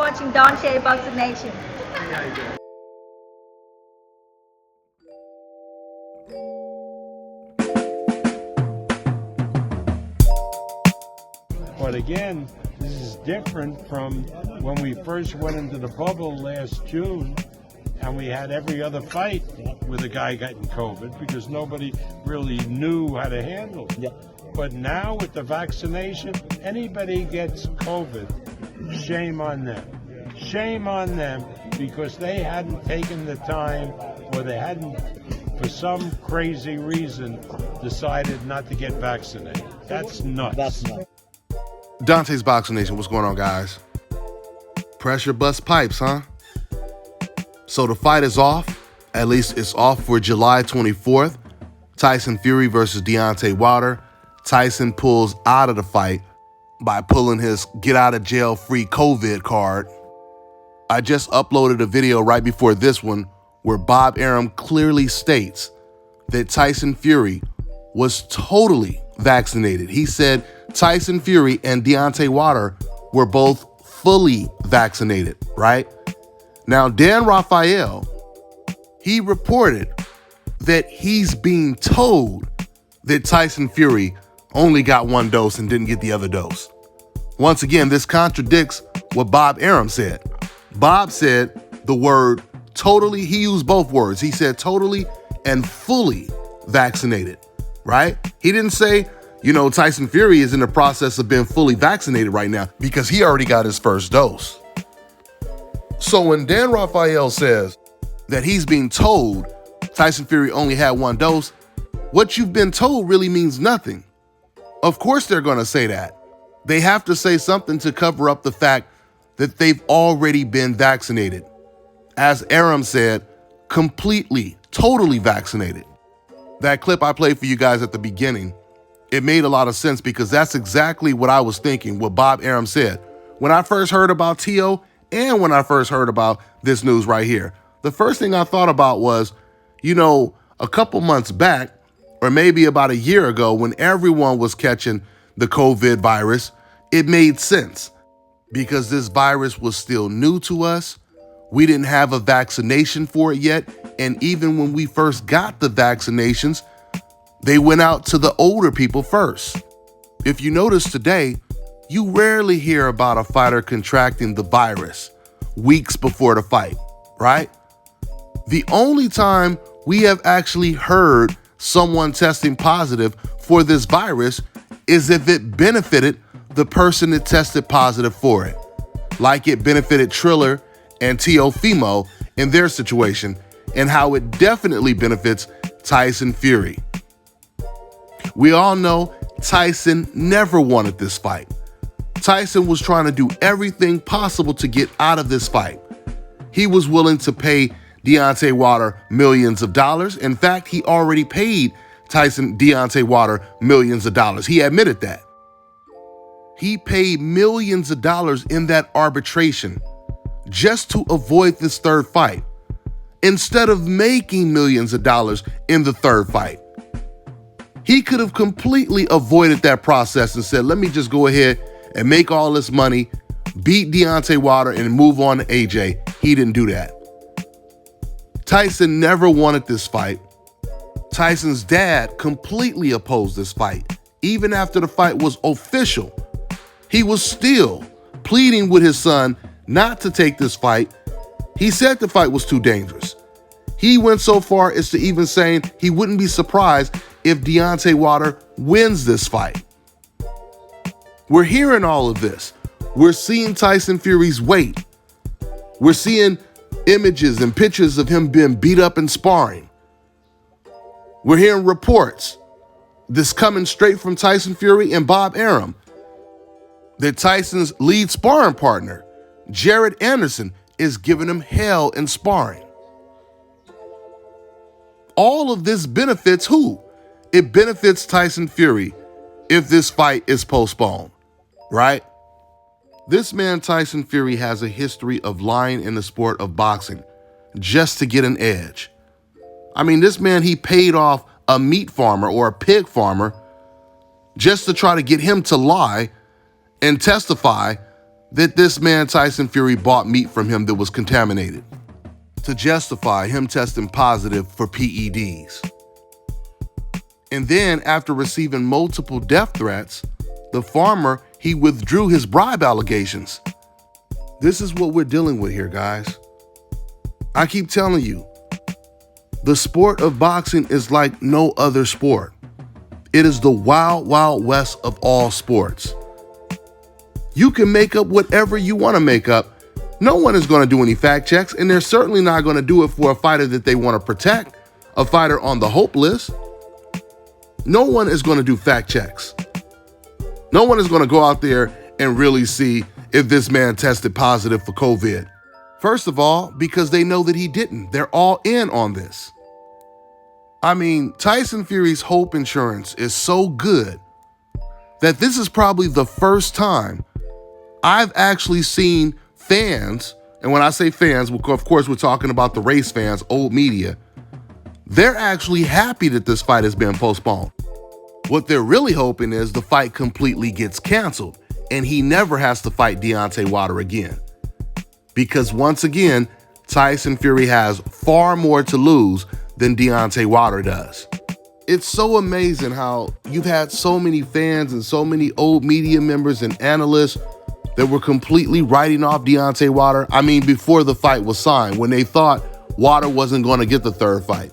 watching Deontay Boxing Nation. But again, this is different from when we first went into the bubble last June and we had every other fight with a guy getting COVID because nobody really knew how to handle it. Yeah. But now with the vaccination, anybody gets COVID, shame on them. Shame on them because they hadn't taken the time or they hadn't, for some crazy reason, decided not to get vaccinated. That's nuts. That's nuts. Deontay's Boxing Nation, what's going on, guys? Pressure bust pipes, huh? So the fight is off. At least it's off for July 24th. Tyson Fury versus Deontay Wilder. Tyson pulls out of the fight by pulling his get-out-of-jail-free COVID card. I just uploaded a video right before this one where Bob Arum clearly states that Tyson Fury was totally vaccinated. He said Tyson Fury and Deontay Wilder were both fully vaccinated, right? Now, Dan Raphael, he reported that he's being told that Tyson Fury only got one dose and didn't get the other dose. Once again, this contradicts what Bob Arum said. Bob said the word totally, he used both words. He said totally and fully vaccinated, right? He didn't say, Tyson Fury is in the process of being fully vaccinated right now because he already got his first dose. So when Dan Raphael says that he's being told Tyson Fury only had one dose, what you've been told really means nothing. Of course they're going to say that. They have to say something to cover up the fact that they've already been vaccinated. As Arum said, completely, totally vaccinated. That clip I played for you guys at the beginning, it made a lot of sense because that's exactly what I was thinking, what Bob Arum said. When I first heard about T.O. and when I first heard about this news right here, the first thing I thought about was, a couple months back, or maybe about a year ago, when everyone was catching the COVID virus, it made sense because this virus was still new to us. We didn't have a vaccination for it yet. And even when we first got the vaccinations, they went out to the older people first. If you notice today, you rarely hear about a fighter contracting the virus weeks before the fight, right? The only time we have actually heard someone testing positive for this virus is if it benefited the person that tested positive for it, like it benefited Triller and Teofimo in their situation, and how it definitely benefits Tyson Fury. We all know Tyson never wanted this fight. Tyson was trying to do everything possible to get out of this fight. He was willing to pay Deontay Wilder millions of dollars. In fact, he already paid Deontay Wilder millions of dollars. He admitted that. He paid millions of dollars in that arbitration just to avoid this third fight, instead of making millions of dollars in the third fight. He could have completely avoided that process and said, let me just go ahead and make all this money, beat Deontay Wilder, and move on to AJ. He didn't do that. Tyson never wanted this fight. Tyson's dad completely opposed this fight. Even after the fight was official, he was still pleading with his son not to take this fight. He said the fight was too dangerous. He went so far as to even saying he wouldn't be surprised if Deontay Wilder wins this fight. We're hearing all of this. We're seeing Tyson Fury's weight. We're seeing images and pictures of him being beat up in sparring. We're hearing reports, this coming straight from Tyson Fury and Bob Arum, that Tyson's lead sparring partner, Jared Anderson, is giving him hell in sparring. All of this benefits who? It benefits Tyson Fury if this fight is postponed, right? This man, Tyson Fury, has a history of lying in the sport of boxing just to get an edge. I mean, this man, he paid off a meat farmer or a pig farmer just to try to get him to lie and testify that this man Tyson Fury bought meat from him that was contaminated to justify him testing positive for PEDs. And then after receiving multiple death threats, the farmer, he withdrew his bribe allegations. This is what we're dealing with here, guys. I keep telling you, the sport of boxing is like no other sport. It is the wild, wild west of all sports. You can make up whatever you want to make up. No one is going to do any fact checks, and they're certainly not going to do it for a fighter that they want to protect, a fighter on the hope list. No one is going to do fact checks. No one is going to go out there and really see if this man tested positive for COVID. First of all, because they know that he didn't. They're all in on this. I mean, Tyson Fury's hope insurance is so good that this is probably the first time I've actually seen fans, and when I say fans, of course we're talking about the race fans, old media, they're actually happy that this fight has been postponed. What they're really hoping is the fight completely gets canceled and he never has to fight Deontay Wilder again. Because once again, Tyson Fury has far more to lose than Deontay Wilder does. It's so amazing how you've had so many fans and so many old media members and analysts that were completely writing off Deontay Wilder. I mean, before the fight was signed, when they thought Wilder wasn't going to get the third fight.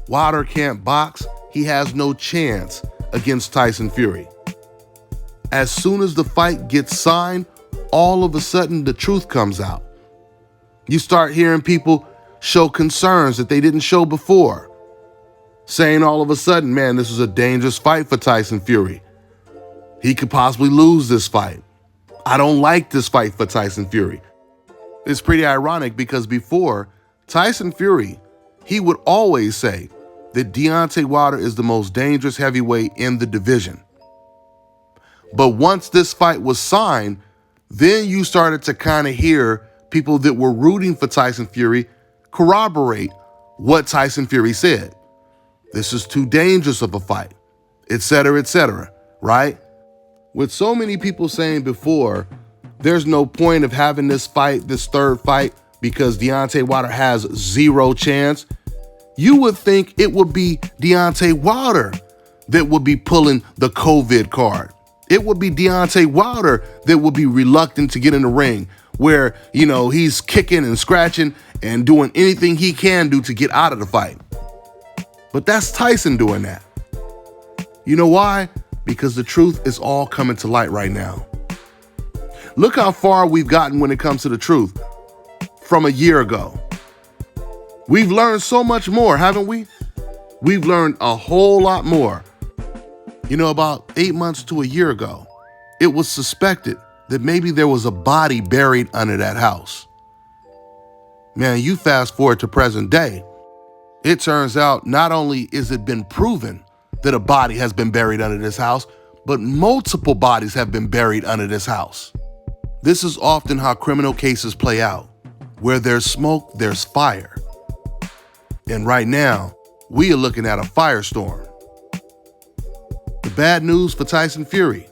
Wilder can't box. He has no chance against Tyson Fury. As soon as the fight gets signed, all of a sudden the truth comes out. You start hearing people show concerns that they didn't show before, saying all of a sudden, man, this is a dangerous fight for Tyson Fury. He could possibly lose this fight. I don't like this fight for Tyson Fury. It's pretty ironic because before, Tyson Fury, he would always say that Deontay Wilder is the most dangerous heavyweight in the division. But once this fight was signed, then you started to kind of hear people that were rooting for Tyson Fury corroborate what Tyson Fury said. This is too dangerous of a fight, etc., right? With so many people saying before, there's no point of having this fight, this third fight, because Deontay Wilder has zero chance, you would think it would be Deontay Wilder that would be pulling the COVID card. It would be Deontay Wilder that would be reluctant to get in the ring, where, you know, he's kicking and scratching and doing anything he can do to get out of the fight. But that's Tyson doing that. You know why? Because the truth is all coming to light right now. Look how far we've gotten when it comes to the truth from a year ago. We've learned so much more, haven't we? We've learned a whole lot more. You know, about 8 months to a year ago, it was suspected that maybe there was a body buried under that house. Man, you fast forward to present day, it turns out not only is it been proven that a body has been buried under this house, but multiple bodies have been buried under this house. This is often how criminal cases play out. Where there's smoke, there's fire. And right now, we are looking at a firestorm. The bad news for Tyson Fury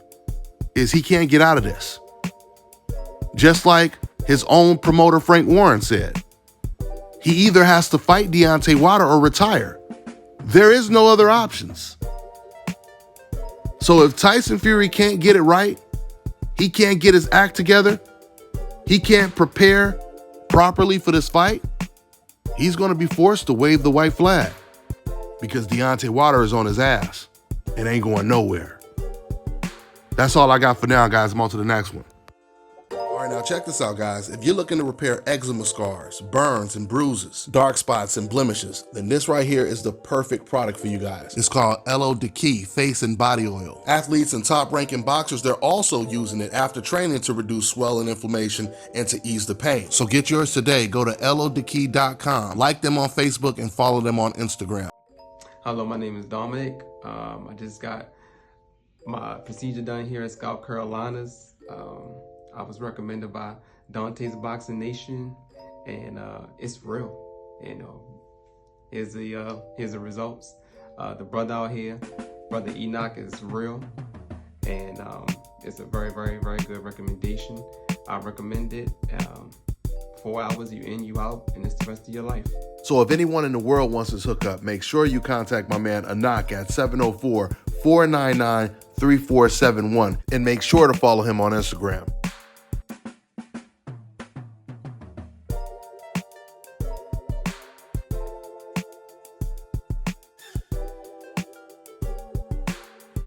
is he can't get out of this. Just like his own promoter, Frank Warren, said, he either has to fight Deontay Wilder or retire. There is no other options. So if Tyson Fury can't get it right, he can't get his act together, he can't prepare properly for this fight, he's going to be forced to wave the white flag because Deontay Wilder is on his ass. It ain't going nowhere. That's all I got for now, guys. I'm on to the next one. All right, now check this out, guys. If you're looking to repair eczema scars, burns and bruises, dark spots and blemishes, then this right here is the perfect product for you guys. It's called Elo Deki Face and Body Oil. Athletes and top-ranking boxers, they're also using it after training to reduce swelling, inflammation, and to ease the pain. So get yours today. Go to elodeki.com, like them on Facebook, and follow them on Instagram. Hello, my name is Dominic. I just got my procedure done here at South Carolina's. I was recommended by Deontay's Boxing Nation, and it's real. You know, here's the results. The brother out here, Brother Enoch, is real, and it's a very, very, very good recommendation. I recommend it. 4 hours, you in, you out, and it's the rest of your life. So if anyone in the world wants this hookup, make sure you contact my man Anak at 704-499-3471 and make sure to follow him on Instagram.